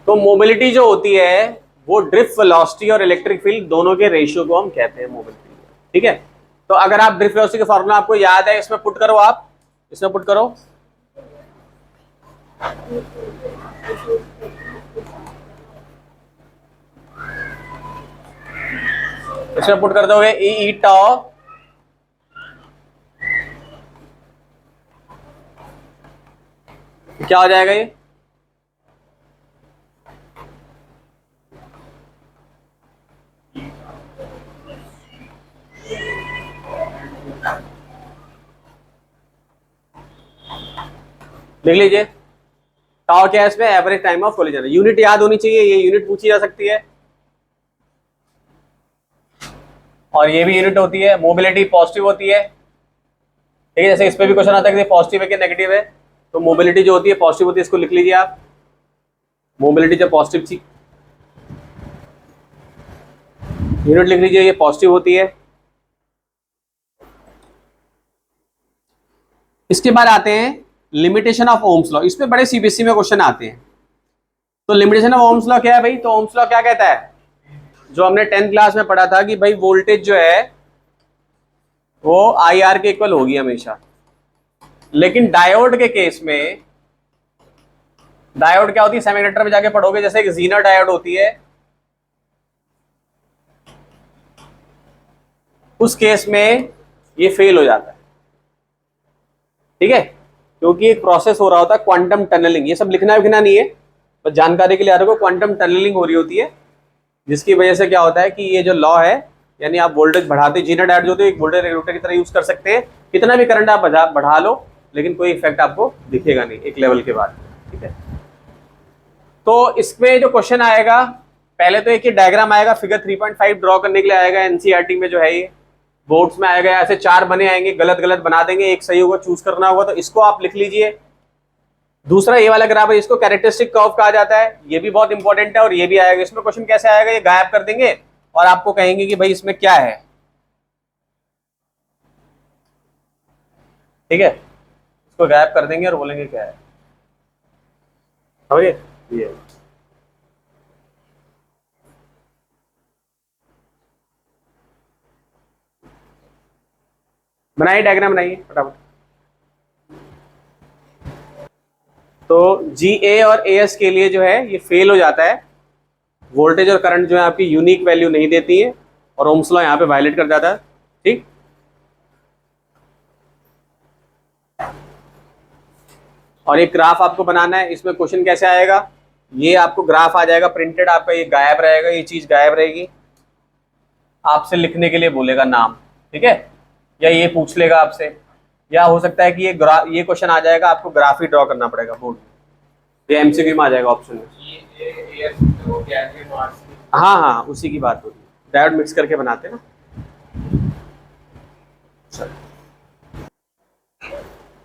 तो मोबिलिटी जो होती है वो ड्रिफ्ट वेलोसिटी और इलेक्ट्रिक फील्ड दोनों के रेशियो को हम कहते हैं मोबिलिटी। ठीक है, तो अगर आप ड्रिफ्ट वेलोसिटी का फॉर्मूला आपको याद है, इसमें पुट करो, आप इसमें पुट करो। इसमें पुट कर दोगे ई टाउ क्या हो जाएगा ये? लिख लीजिए, टाउ क्या है इसमें? Average time of collision. Unit याद होनी चाहिए, ये यूनिट पूछी जा सकती है और ये भी यूनिट होती है। मोबिलिटी पॉजिटिव होती है, ठीक है, जैसे इस पे भी क्वेश्चन आता है कि पॉजिटिव है कि नेगेटिव है, तो मोबिलिटी जो होती है पॉजिटिव होती है, इसको लिख लीजिए आप। मोबिलिटी जब पॉजिटिव थी, यूनिट लिख लीजिए, ये पॉजिटिव होती है। इसके बाद आते हैं लिमिटेशन ऑफ ओम्स लॉ। इसमें बड़े सीबीएसई में क्वेश्चन आते हैं। तो लिमिटेशन ऑफ ओम्स लॉ क्या है भाई? तो ओम्स लॉ क्या कहता है, जो हमने 10th क्लास में पढ़ा था कि भाई वोल्टेज जो है वो आई आर के इक्वल होगी हमेशा। लेकिन डायोड के केस में, डायोड क्या होती है, सेमीकंडक्टर में जाके पढ़ोगे, जैसे एक जीनर डायोड होती है, उस केस में ये फेल हो जाता है। ठीक है, क्योंकि एक प्रोसेस हो रहा होता है क्वांटम टनलिंग। ये सब लिखना विखना नहीं है, बस जानकारी के लिए आ रहा है। क्वांटम टनलिंग हो रही होती है, जिसकी वजह से क्या होता है कि ये जो लॉ है, यानी आप वोल्टेज बढ़ाते, जीनर डायोड जो होते हैं एक वोल्टेज रेगुलेटर की तरह यूज कर सकते हैं। कितना भी करंट आप बढ़ा लो, लेकिन कोई इफेक्ट आपको दिखेगा नहीं एक लेवल के बाद। ठीक है, तो इसमें जो क्वेश्चन आएगा, पहले तो एक डायग्राम आएगा, फिगर 3.5 ड्रॉ करने के लिए आएगा। एनसीईआरटी में जो है ये बोर्ड्स में आएगा, ऐसे 4 बने आएंगे, गलत गलत बना देंगे, एक सही होगा, चूज करना होगा, तो इसको आप लिख लीजिए। दूसरा ये वाला ग्राफ है, इसको कैरेक्टरिस्टिक कर्व कहा जाता है, ये भी बहुत इंपॉर्टेंट है और ये भी आएगा। इसमें क्वेश्चन कैसे आएगा, ये गायब कर देंगे और आपको कहेंगे कि भाई इसमें क्या है। ठीक है, इसको गायब कर देंगे और बोलेंगे क्या है। समझिए, ये बनाइए, डायग्राम बनाइए फटाफट। तो जी ए और ए एस के लिए जो है ये फेल हो जाता है। वोल्टेज और करंट जो है आपकी यूनिक वैल्यू नहीं देती है और ओम्स लॉ यहाँ पे वायलेट कर जाता है। ठीक, और एक ग्राफ आपको बनाना है। इसमें क्वेश्चन कैसे आएगा, ये आपको ग्राफ आ जाएगा प्रिंटेड, आपका ये गायब रहेगा, ये चीज गायब रहेगी। आपसे लिखने के लिए बोलेगा नाम, ठीक है, या ये पूछ लेगा आपसे, या हो सकता है कि ये क्वेश्चन आ जाएगा, आपको ग्राफ ही ड्रॉ करना पड़ेगा बोर्ड में। ये एमसीक्यू में आ जाएगा ऑप्शन में। हाँ हाँ, उसी की बात हो रही है, डायोड मिक्स करके बनाते हैं ना।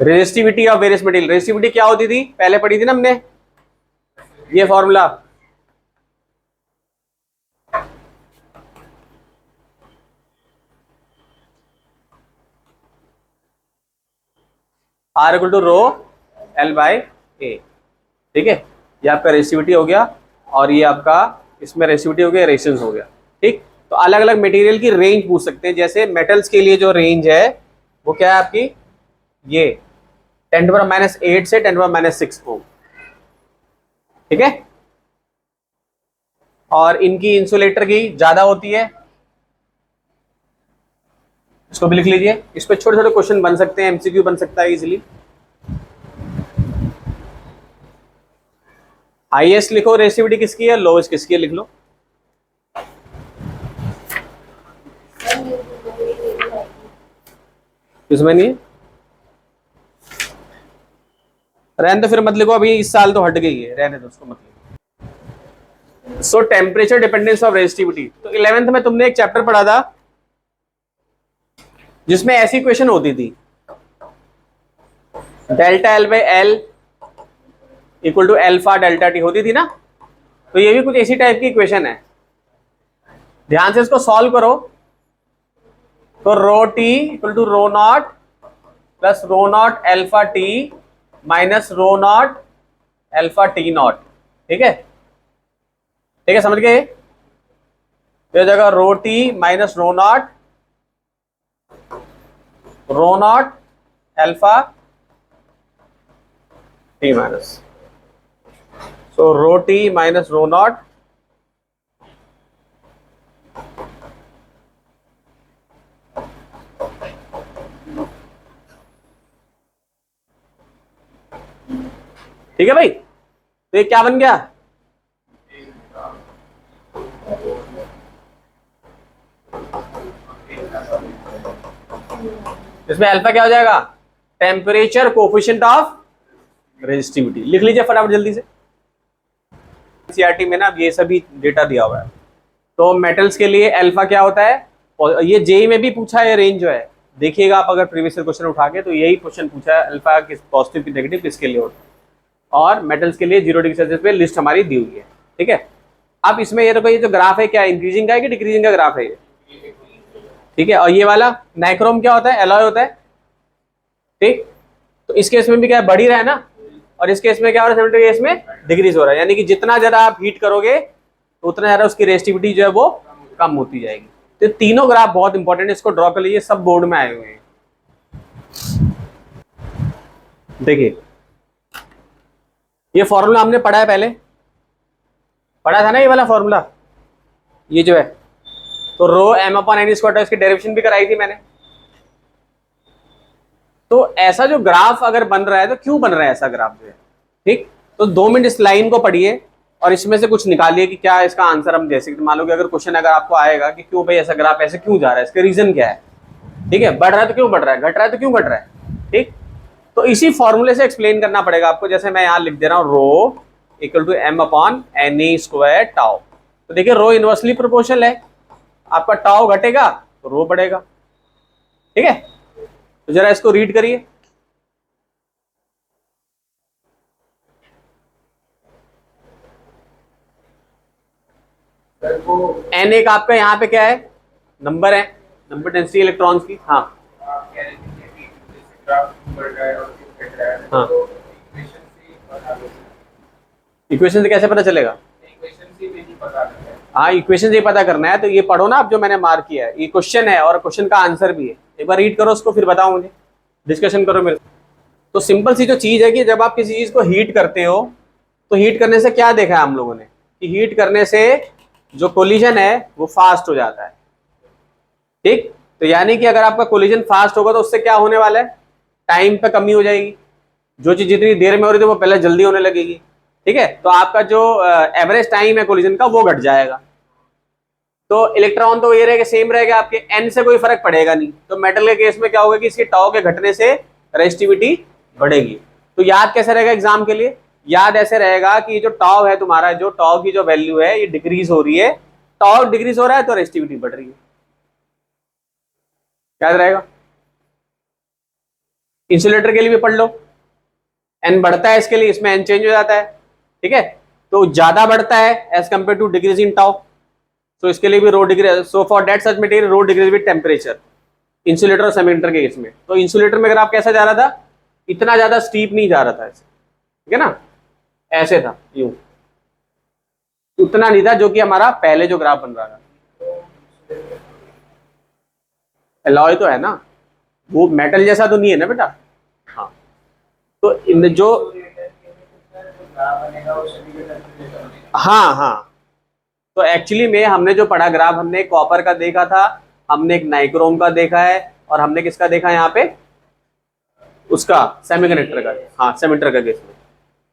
Resistivity of various material. Resistivity क्या होती थी, पहले पढ़ी थी ना हमने, ये formula, R equal to rho L by A. ठीक है, ये आपका रेजिस्टिविटी हो गया और ये आपका इसमें रेजिस्टिविटी हो गया, रेजिस्टेंस हो गया। ठीक, तो अलग अलग मटेरियल की रेंज पूछ सकते हैं। जैसे मेटल्स के लिए जो रेंज है वो क्या है आपकी, ये 10⁻⁸ से 10⁻⁶ ओम। ठीक है, और इनकी इंसुलेटर की ज्यादा होती है, इसको भी लिख लीजिए। इस पे छोटे छोटे क्वेश्चन बन सकते हैं, एमसीक्यू बन सकता है इजीली। हाईएस्ट लिखो रेजिस्टिविटी किसकी है, लोएस्ट किसकी है, लिख लो। इसमें नहीं है, रहने तो फिर मत लिखो, अभी इस साल तो हट गई है, रहने दो उसको, मत लिखो। सो टेम्परेचर डिपेंडेंस ऑफ रेजिस्टिविटी। तो 11th में तुमने एक चैप्टर पढ़ा था जिसमें ऐसी क्वेश्चन होती थी, delta L by L equal to alpha delta T होती थी ना। तो ये भी कुछ इसी टाइप की इक्वेशन है, ध्यान से इसको सॉल्व करो। तो rho T equal to rho naught plus rho naught alpha T minus rho naught alpha T naught. ठीक है, ठीक है, समझ गए? तो जगह rho T minus rho naught alpha T minus, so rho T minus rho naught ठीक है भाई। तो ये क्या बन गया? इसमें अल्फा क्या हो जाएगा? Temperature coefficient of resistivity. लिख लीजिए फटाफट जल्दी से। सीआरटी में ना ये सभी डेटा दिया हुआ है। तो मेटल्स के लिए अल्फा क्या होता है, और ये जेई में भी पूछा है, रेंज जो है देखिएगा आप अगर प्रीवियस क्वेश्चन उठा के, तो यही क्वेश्चन पूछा है अल्फा किस पॉजिटिव की नेगेटिव किसके लिए होता है, और मेटल्स के लिए 0 डिग्री सेल्सियस पे लिस्ट हमारी दी हुई है। ठीक है, अब इसमें ये देखो, ये जो ग्राफ है क्या इंक्रीजिंग का है कि डिक्रीजिंग का ग्राफ है ये? ठीक है, और ये वाला नाइक्रोम क्या होता है? एलॉय होता है। ठीक, तो इस केस में भी क्या है, बढ़ ही रहा है ना, और इस केस में क्या हो रहा है, 70 केस में डिक्रीज हो रहा है, यानी कि जितना ज्यादा आप हीट करोगे तो उतना ज्यादा उसकी रेजिस्टिविटी जो है वो कम होती जाएगी। तो तीनों ग्राफ बहुत इंपॉर्टेंट है, इसको ड्रॉ कर लीजिए, सब बोर्ड में आए हुए हैं। देखिए ये फॉर्मूला हमने पढ़ा है, पहले पढ़ा था ना ये वाला फॉर्मूला, ये जो है, तो रो एम अपॉन एन स्क्वायर, इसकी डेरिवेशन भी कराई थी मैंने। तो ऐसा जो ग्राफ अगर बन रहा है तो क्यों बन रहा है ऐसा ग्राफ जो है? ठीक, तो 2 मिनट इस लाइन को पढ़िए और इसमें से कुछ निकालिए कि क्या इसका आंसर हम दे सकते। मान लो कि अगर क्वेश्चन अगर आपको आएगा कि क्यों भाई ऐसा ग्राफ ऐसे क्यों जा रहा है, इसका रीजन क्या है? ठीक है, बढ़ रहा है तो क्यों बढ़ रहा है, घट रहा है तो क्यों घट रहा है? ठीक, तो इसी फॉर्मूले से एक्सप्लेन करना पड़ेगा आपको। जैसे मैं यहां लिख दे रहा हूं rho equal to M upon N E square tau. तो देखिए रो इनवर्सली प्रोपोर्शनल है, आपका टाउ घटेगा तो रो बढ़ेगा। ठीक है, तो जरा इसको रीड करिए। एन एक आपका यहाँ पे क्या है, नंबर है, नंबर डेंसिटी इलेक्ट्रॉन्स की। हाँ हाँ, इक्वेशन से कैसे पता चलेगा? हाँ, इक्वेशन से ही पता करना है, तो ये पढ़ो ना आप जो मैंने मार्क किया है, ये क्वेश्चन है और क्वेश्चन का आंसर भी है। एक बार रीड करो उसको, फिर बताओ मुझे, डिस्कशन करो मेरे। तो सिंपल सी जो चीज है कि जब आप किसी चीज को हीट करते हो, तो हीट करने से क्या देखा है हम लोगों ने, कि हीट करने से जो कोलिजन है वो फास्ट हो जाता है। ठीक, तो यानी कि अगर आपका कोलिजन फास्ट होगा तो उससे क्या होने वाला है, टाइम पे कमी हो जाएगी, जो चीज जितनी देर में हो रही थी वो पहले जल्दी होने लगेगी। ठीक है, तो आपका जो एवरेज टाइम है कोलिजन का वो घट जाएगा। तो इलेक्ट्रॉन तो ये रहेगा, सेम रहेगा, आपके एन से कोई फर्क पड़ेगा नहीं। तो मेटल के केस में क्या होगा कि इसके टाउ के घटने से रेजिस्टिविटी बढ़ेगी। तो याद कैसे रहेगा एग्जाम के लिए? याद ऐसे रहेगा कि जो टाउ है तुम्हारा, जो टाउ की जो वैल्यू है ये डिक्रीज हो रही है, टाउ डिक्रीज हो रहा है तो रेजिस्टिविटी बढ़ रही है। याद रहेगा। इंसुलेटर के लिए भी पढ़ लो, एन बढ़ता है इसके लिए, इसमें एन चेंज हो जाता है। ठीक है, तो ज्यादा बढ़ता है as compare to decrease in tau, तो इसके लिए भी rho degree, so for that such material rho decrease with temperature, insulator और सेमीकंडक्टर के केस में। तो इंसुलेटर में ग्राफ कैसा जा रहा था, इतना ज्यादा स्टीप नहीं जा रहा था ऐसे, ठीक है ना, ऐसे था यूं, उतना नहीं था जो कि हमारा पहले जो ग्राफ बन रहा था। एलॉय तो है ना, वो मेटल जैसा तो नहीं है ना बेटा। हाँ, तो इन जो, हाँ हाँ, तो एक्चुअली में हमने जो पढ़ा ग्राफ, हमने एक कॉपर का देखा था, हमने एक नाइक्रोम का देखा है, और हमने किसका देखा यहाँ पे, उसका सेमीकंडक्टर का। हाँ, सेमीकंडक्टर का केस में।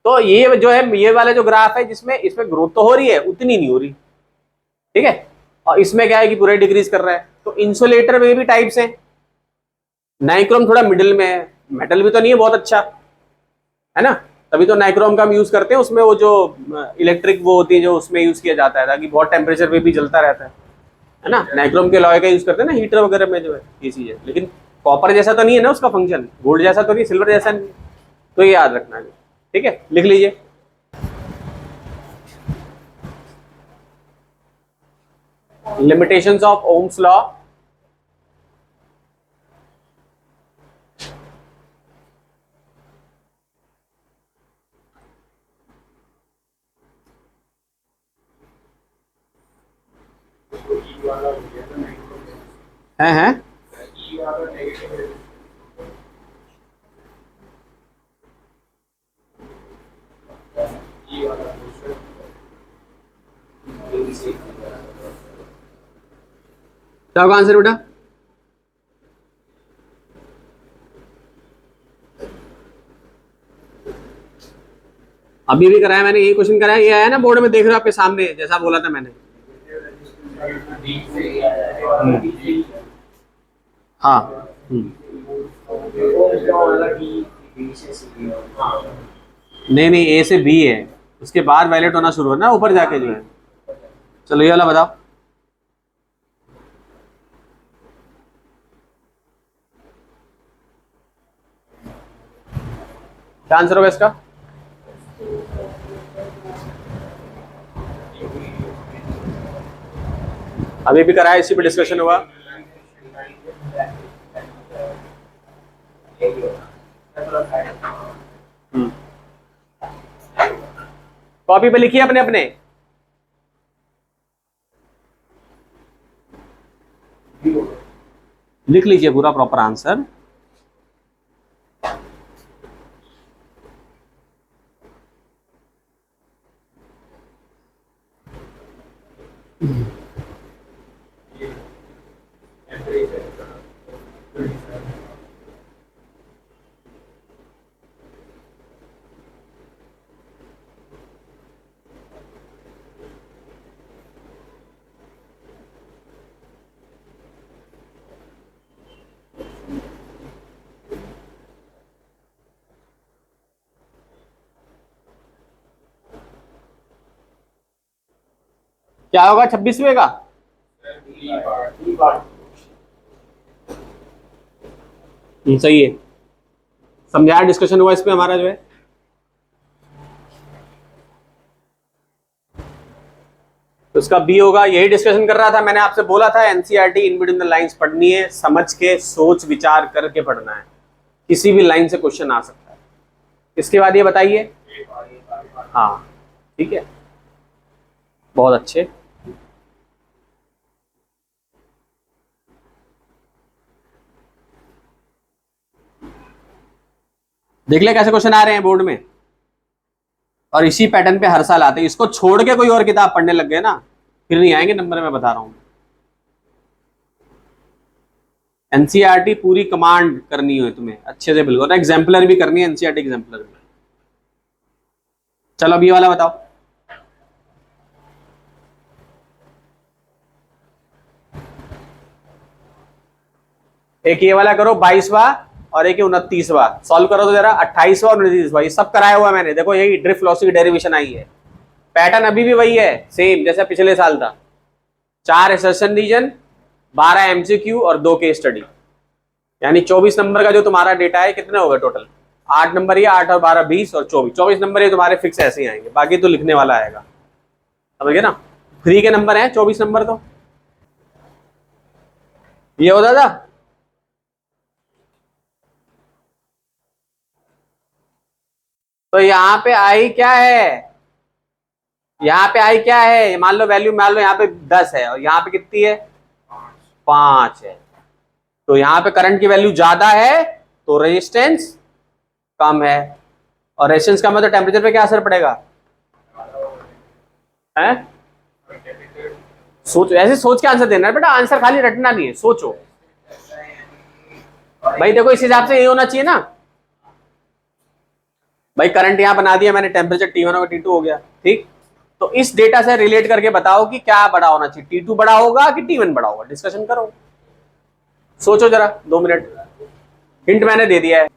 तो ये जो है, ये वाला जो ग्राफ है जिसमें इसमें ग्रोथ तो हो रही है, उतनी नहीं हो रही। ठीक है, और इसमें क्या है कि पूरे डिक्रीज कर रहा है। तो इंसुलेटर में भी टाइप्स है, नाइक्रोम थोड़ा मिडिल में है, मेटल भी तो नहीं है बहुत अच्छा, है ना, तभी तो नाइक्रोम का हम यूज करते हैं। उसमें वो जो इलेक्ट्रिक वो होती है जो उसमें यूज किया जाता है ताकि बहुत टेम्परेचर पे भी जलता रहता है ना। नाइक्रोम के लॉय का यूज करते हैं ना हीटर वगैरह में जो है, ये चीज है। लेकिन कॉपर जैसा तो नहीं है ना उसका फंक्शन, गोल्ड जैसा तो नहीं, सिल्वर जैसा नहीं, तो ये याद रखना है। ठीक है, लिख लीजिए। Limitations of Ohm's law. है। क्या होगा आंसर बेटा? अभी भी कराया मैंने, यही क्वेश्चन कराया, ये आया ना बोर्ड में, देख रहे हो आपके सामने, जैसा बोला था मैंने। हाँ। नहीं नहीं, ए से बी है, उसके बाद वैलिड होना शुरू है ना ऊपर जाके जो है। चलो ये वाला बताओ, क्या आंसर होगा इसका? अभी भी कराया, इसी पे डिस्कशन हुआ। कॉपी पे लिखिए अपने अपने। लिख लीजिए पूरा प्रॉपर आंसर। क्या होगा 26वें का? सही है, समझाया, डिस्कशन हुआ इस पे हमारा जो है। तो इसका बी होगा, यही डिस्कशन कर रहा था, मैंने आपसे बोला था NCERT in between the lines पढ़नी है, समझ के सोच विचार करके पढ़ना है, किसी भी लाइन से क्वेश्चन आ सकता है। इसके बाद ये बताइए। हाँ ठीक है, बहुत अच्छे। देख ले कैसे क्वेश्चन आ रहे हैं बोर्ड में, और इसी पैटर्न पे हर साल आते हैं। इसको छोड़ के कोई और किताब पढ़ने लग गए ना, फिर नहीं आएंगे नंबर, मैं बता रहा हूं। एनसीईआरटी पूरी कमांड करनी हो तुम्हें अच्छे से, बिल्कुल, एग्जाम्पलर भी करनी है एनसीईआरटी एग्जाम्पलर भी। चलो अब ये वाला बताओ। एक ये वाला करो 22वां, और एक 29वां, सॉल्व करो तो जरा 28वां और 29वां, ये सब कराया हुआ है मैंने। देखो यही ड्रिफ्ट वेलोसिटी डेरिवेशन आई है, पैटर्न अभी भी वही है, सेम जैसा पिछले साल था। 4 एसर्शन रीजन, 12 एमसीक्यू और 2 केस स्टडी, यानी 24 नंबर का जो तुम्हारा डेटा है, कितने हो गए टोटल? 8 नंबर, ये 8 और 12 20 और 24 नंबर ये तुम्हारे फिक्स ऐसे ही आएंगे, बाकी तो लिखने वाला आएगा, समझ गए ना? फ्री के नंबर है 24 नंबर। तो ये होता था। तो यहाँ पे आई क्या है, यहाँ पे आई क्या है, मान लो वैल्यू, मान लो यहाँ पे 10 है और यहाँ पे कितनी है, 5 है। तो यहाँ पे करंट की वैल्यू ज्यादा है तो रेजिस्टेंस कम है, और रेजिस्टेंस कम है तो टेम्परेचर पे क्या असर पड़ेगा? है? सोचो, ऐसे सोच के आंसर देना है बेटा, आंसर खाली रटना नहीं है, सोचो भाई। देखो इस हिसाब से ये होना चाहिए ना भाई, करंट यहां बना दिया मैंने, टेम्परेचर T1 और T2 हो गया, ठीक। तो इस डेटा से रिलेट करके बताओ कि क्या बड़ा होना चाहिए, T2 बड़ा होगा कि T1 बड़ा होगा, डिस्कशन करो, सोचो जरा 2 मिनट। हिंट मैंने दे दिया है।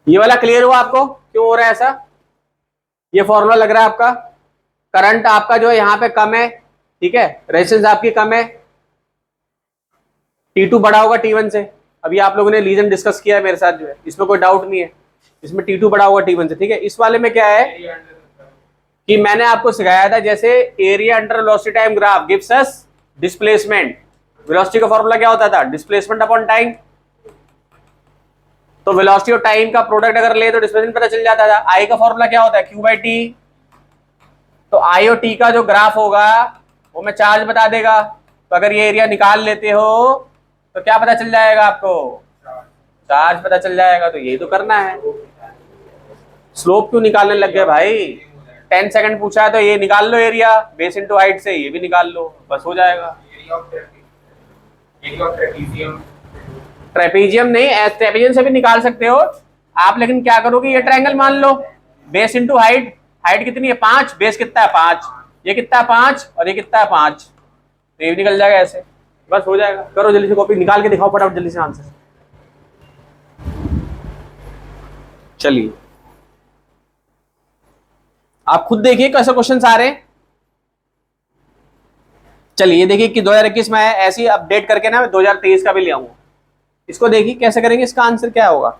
ये वाला क्लियर हुआ आपको क्यों हो रहा है ऐसा? ये फॉर्मूला लग रहा है आपका, करंट आपका जो है यहाँ पे कम है, ठीक है, रेजिस्टेंस आपकी कम है, T2 बड़ा होगा T1 से। अभी आप लोगों ने रीजन डिस्कस किया है मेरे साथ जो है, इसमें कोई डाउट नहीं है, इसमें T2 बड़ा होगा T1 से, ठीक है। इस वाले में क्या है कि मैंने आपको सिखाया था, जैसे area under velocity time graph gives us displacement, velocity का फॉर्मूला क्या होता था, डिस्प्लेसमेंट अपॉन टाइम। तो वेलोसिटी और टाइम का प्रोडक्ट अगर ले तो डिस्प्लेसमेंट पता चल जाता था। आई का फॉर्मूला क्या होता है, Q बाई टी। तो आई और टी का जो ग्राफ होगा वो मैं चार्ज बता देगा। तो अगर ये एरिया निकाल लेते हो तो क्या पता चल जाएगा आपको, चार्ज पता चल जाएगा। तो यही तो करना है। स्लोप क्यों निकालने लग गए भाई? 10 सेकंड पूछा है तो ये निकाल लो एरिया बेस इनटू हाइट से, ये भी निकाल लो, बस हो जाएगा। ट्रेपीजियम नहीं, ट्रेपीजियम से भी निकाल सकते हो आप, लेकिन क्या करोगे, ये ट्रायंगल मान लो, बेस इनटू हाइट, हाइट कितनी है 5, बेस कितना है 5, ये कितना है 5 और ये कितना है 5, तो ये भी निकल जाएगा ऐसे, बस हो जाएगा। करो जल्दी से, कॉपी निकाल के दिखाओ फटाफट जल्दी से आंसर। चलिए आप खुद देखिए कैसे क्वेश्चन आ रहे हैं। चलिए ये देखिए कि 2021 में है, ऐसे ही अपडेट करके ना मैं 2023 का भी ले आऊंगा। इसको देखिए कैसे करेंगे, इसका आंसर क्या होगा।